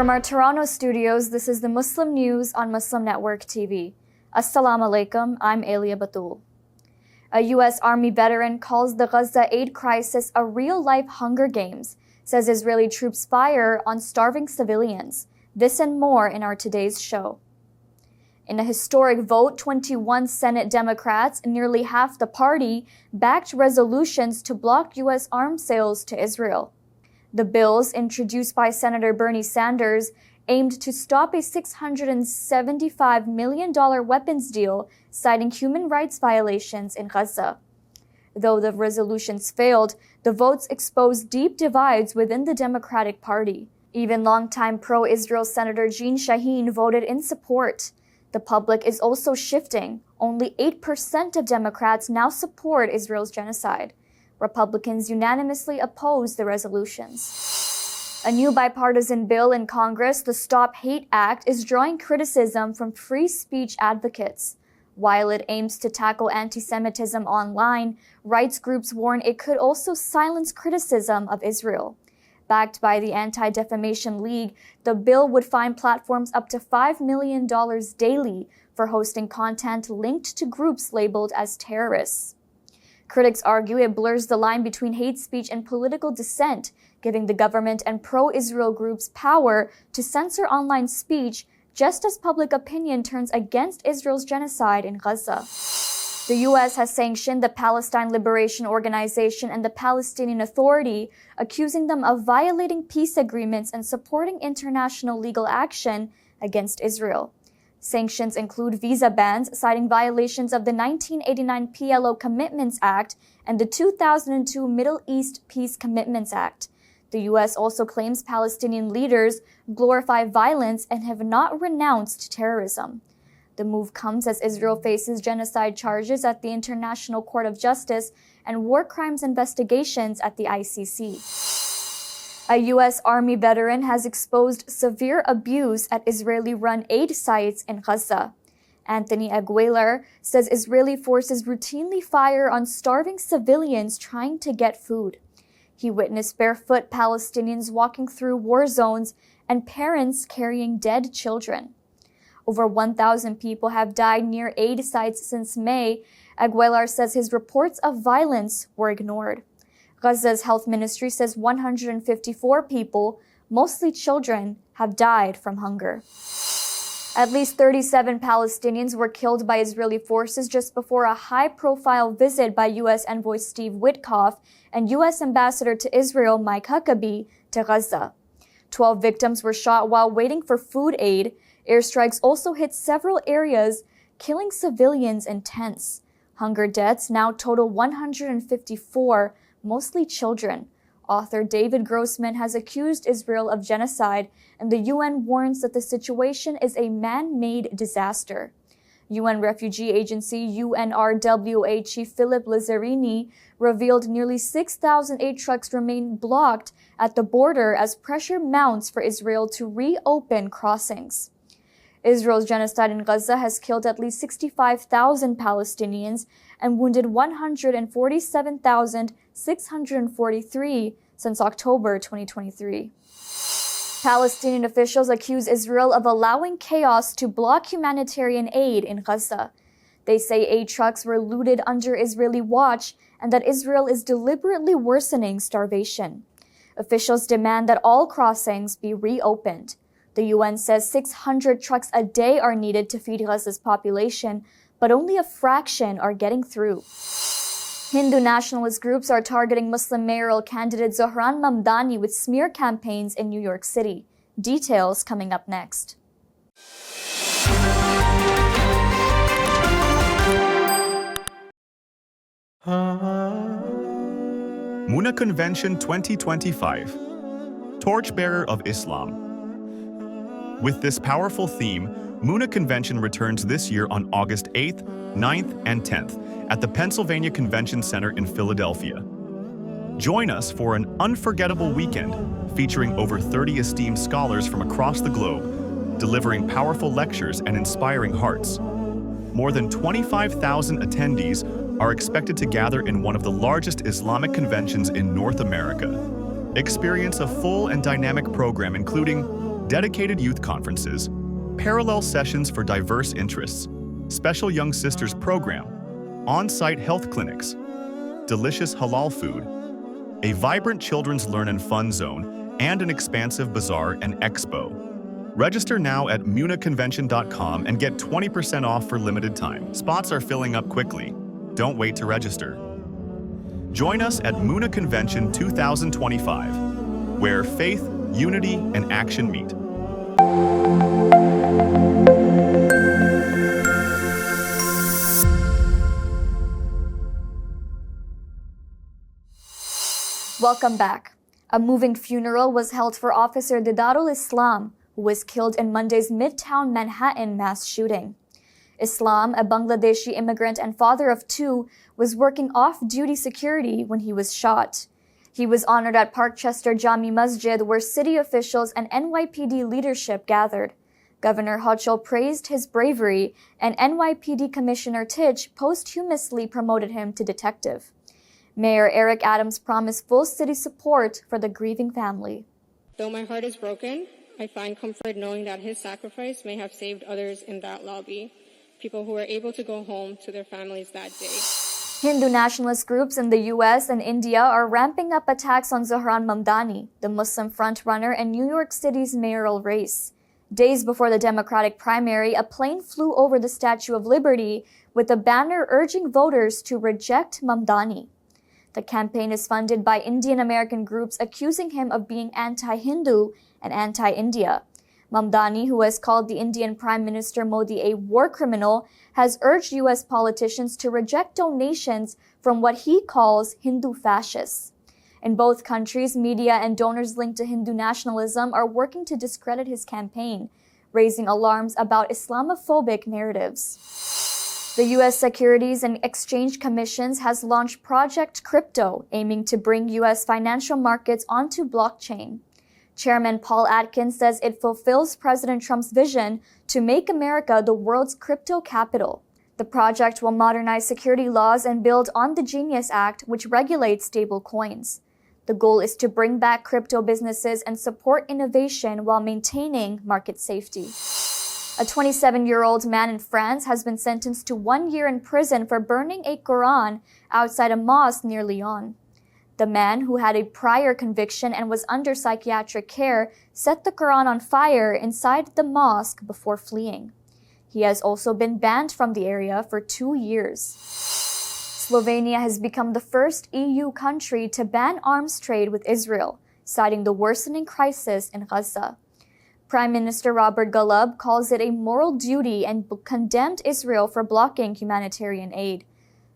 From our Toronto studios, this is the Muslim News on Muslim Network TV. Assalamu alaikum, I'm Aylia Batool. A U.S. Army veteran calls the Gaza aid crisis a real-life Hunger Games, says Israeli troops fire on starving civilians. This and more in our today's show. In a historic vote, 21 Senate Democrats, nearly half the party, backed resolutions to block U.S. arms sales to Israel. The bills, introduced by Senator Bernie Sanders, aimed to stop a $675 million weapons deal, citing human rights violations in Gaza. Though the resolutions failed, the votes exposed deep divides within the Democratic Party. Even longtime pro-Israel Senator Jean Shaheen voted in support. The public is also shifting. Only 8% of Democrats now support Israel's genocide. Republicans unanimously oppose the resolutions. A new bipartisan bill in Congress, the Stop Hate Act, is drawing criticism from free speech advocates. While it aims to tackle anti-Semitism online, rights groups warn it could also silence criticism of Israel. Backed by the Anti-Defamation League, the bill would fine platforms up to $5 million daily for hosting content linked to groups labeled as terrorists. Critics argue it blurs the line between hate speech and political dissent, giving the government and pro-Israel groups power to censor online speech just as public opinion turns against Israel's genocide in Gaza. The U.S. has sanctioned the Palestine Liberation Organization and the Palestinian Authority, accusing them of violating peace agreements and supporting international legal action against Israel. Sanctions include visa bans, citing violations of the 1989 PLO Commitments Act and the 2002 Middle East Peace Commitments Act. The U.S. also claims Palestinian leaders glorify violence and have not renounced terrorism. The move comes as Israel faces genocide charges at the International Court of Justice and war crimes investigations at the ICC. A U.S. Army veteran has exposed severe abuse at Israeli-run aid sites in Gaza. Anthony Aguilar says Israeli forces routinely fire on starving civilians trying to get food. He witnessed barefoot Palestinians walking through war zones and parents carrying dead children. Over 1,000 people have died near aid sites since May. Aguilar says his reports of violence were ignored. Gaza's health ministry says 154 people, mostly children, have died from hunger. At least 37 Palestinians were killed by Israeli forces just before a high-profile visit by U.S. Envoy Steve Witkoff and U.S. Ambassador to Israel Mike Huckabee to Gaza. 12 victims were shot while waiting for food aid. Airstrikes also hit several areas, killing civilians in tents. Hunger deaths now total 154, mostly children. Author David Grossman has accused Israel of genocide, and the UN warns that the situation is a man-made disaster. UN refugee agency UNRWA Chief Philip Lazzarini revealed nearly 6,000 aid trucks remain blocked at the border as pressure mounts for Israel to reopen crossings. Israel's genocide in Gaza has killed at least 65,000 Palestinians and wounded 147,643 since October 2023. Palestinian officials accuse Israel of allowing chaos to block humanitarian aid in Gaza. They say aid trucks were looted under Israeli watch and that Israel is deliberately worsening starvation. Officials demand that all crossings be reopened. The UN says 600 trucks a day are needed to feed Gaza's population, but only a fraction are getting through. Hindu nationalist groups are targeting Muslim mayoral candidate Zohran Mamdani with smear campaigns in New York City. Details coming up next. Muna Convention 2025, Torchbearer of Islam. With this powerful theme, Muna Convention returns this year on August 8th, 9th, and 10th at the Pennsylvania Convention Center in Philadelphia. Join us for an unforgettable weekend featuring over 30 esteemed scholars from across the globe, delivering powerful lectures and inspiring hearts. More than 25,000 attendees are expected to gather in one of the largest Islamic conventions in North America. Experience a full and dynamic program including dedicated youth conferences, parallel sessions for diverse interests, special Young Sisters program, on-site health clinics, delicious halal food, a vibrant children's learn and fun zone, and an expansive bazaar and expo. Register now at munaconvention.com and get 20% off for limited time. Spots are filling up quickly. Don't wait to register. Join us at Muna Convention 2025, where faith, unity, and action meet. Welcome back. A moving funeral was held for Officer Didarul Islam, who was killed in Monday's Midtown Manhattan mass shooting. Islam, a Bangladeshi immigrant and father of two, was working off-duty security when he was shot. He was honored at Parkchester Jami Masjid, where city officials and NYPD leadership gathered. Governor Hochul praised his bravery, and NYPD Commissioner Titch posthumously promoted him to detective. Mayor Eric Adams promised full city support for the grieving family. Though my heart is broken, I find comfort knowing that his sacrifice may have saved others in that lobby, people who were able to go home to their families that day. Hindu nationalist groups in the US and India are ramping up attacks on Zohran Mamdani, the Muslim frontrunner in New York City's mayoral race. Days before the Democratic primary, a plane flew over the Statue of Liberty with a banner urging voters to reject Mamdani. The campaign is funded by Indian-American groups accusing him of being anti-Hindu and anti-India. Mamdani, who has called the Indian Prime Minister Modi a war criminal, has urged U.S. politicians to reject donations from what he calls Hindu fascists. In both countries, media and donors linked to Hindu nationalism are working to discredit his campaign, raising alarms about Islamophobic narratives. The U.S. Securities and Exchange Commission has launched Project Crypto, aiming to bring U.S. financial markets onto blockchain. Chairman Paul Atkins says it fulfills President Trump's vision to make America the world's crypto capital. The project will modernize security laws and build on the Genius Act, which regulates stable coins. The goal is to bring back crypto businesses and support innovation while maintaining market safety. A 27-year-old man in France has been sentenced to 1 year in prison for burning a Quran outside a mosque near Lyon. The man, who had a prior conviction and was under psychiatric care, set the Quran on fire inside the mosque before fleeing. He has also been banned from the area for 2 years. Slovenia has become the first EU country to ban arms trade with Israel, citing the worsening crisis in Gaza. Prime Minister Robert Golob calls it a moral duty and condemned Israel for blocking humanitarian aid.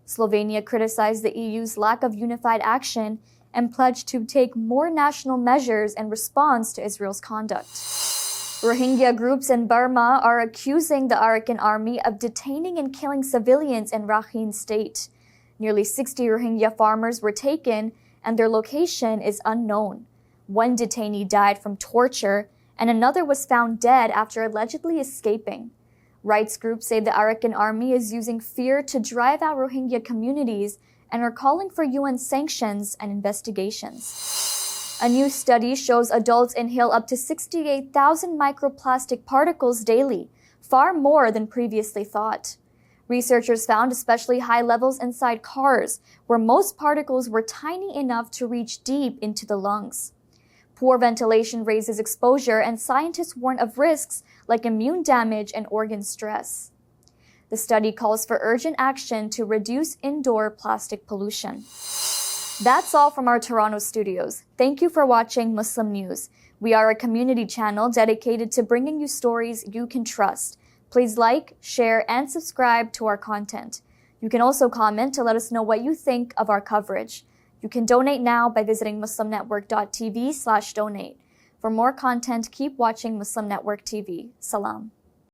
Slovenia criticized the EU's lack of unified action and pledged to take more national measures in response to Israel's conduct. Rohingya groups in Burma are accusing the Arakan army of detaining and killing civilians in Rakhine State. Nearly 60 Rohingya farmers were taken, and their location is unknown. One detainee died from torture, and another was found dead after allegedly escaping. Rights groups say the Arakan army is using fear to drive out Rohingya communities and are calling for UN sanctions and investigations. A new study shows adults inhale up to 68,000 microplastic particles daily, far more than previously thought. Researchers found especially high levels inside cars, where most particles were tiny enough to reach deep into the lungs. Poor ventilation raises exposure, and scientists warn of risks like immune damage and organ stress. The study calls for urgent action to reduce indoor plastic pollution. That's all from our Toronto studios. Thank you for watching Muslim News. We are a community channel dedicated to bringing you stories you can trust. Please like, share, and subscribe to our content. You can also comment to let us know what you think of our coverage. You can donate now by visiting muslimnetwork.tv/donate. For more content, keep watching Muslim Network TV. Salam.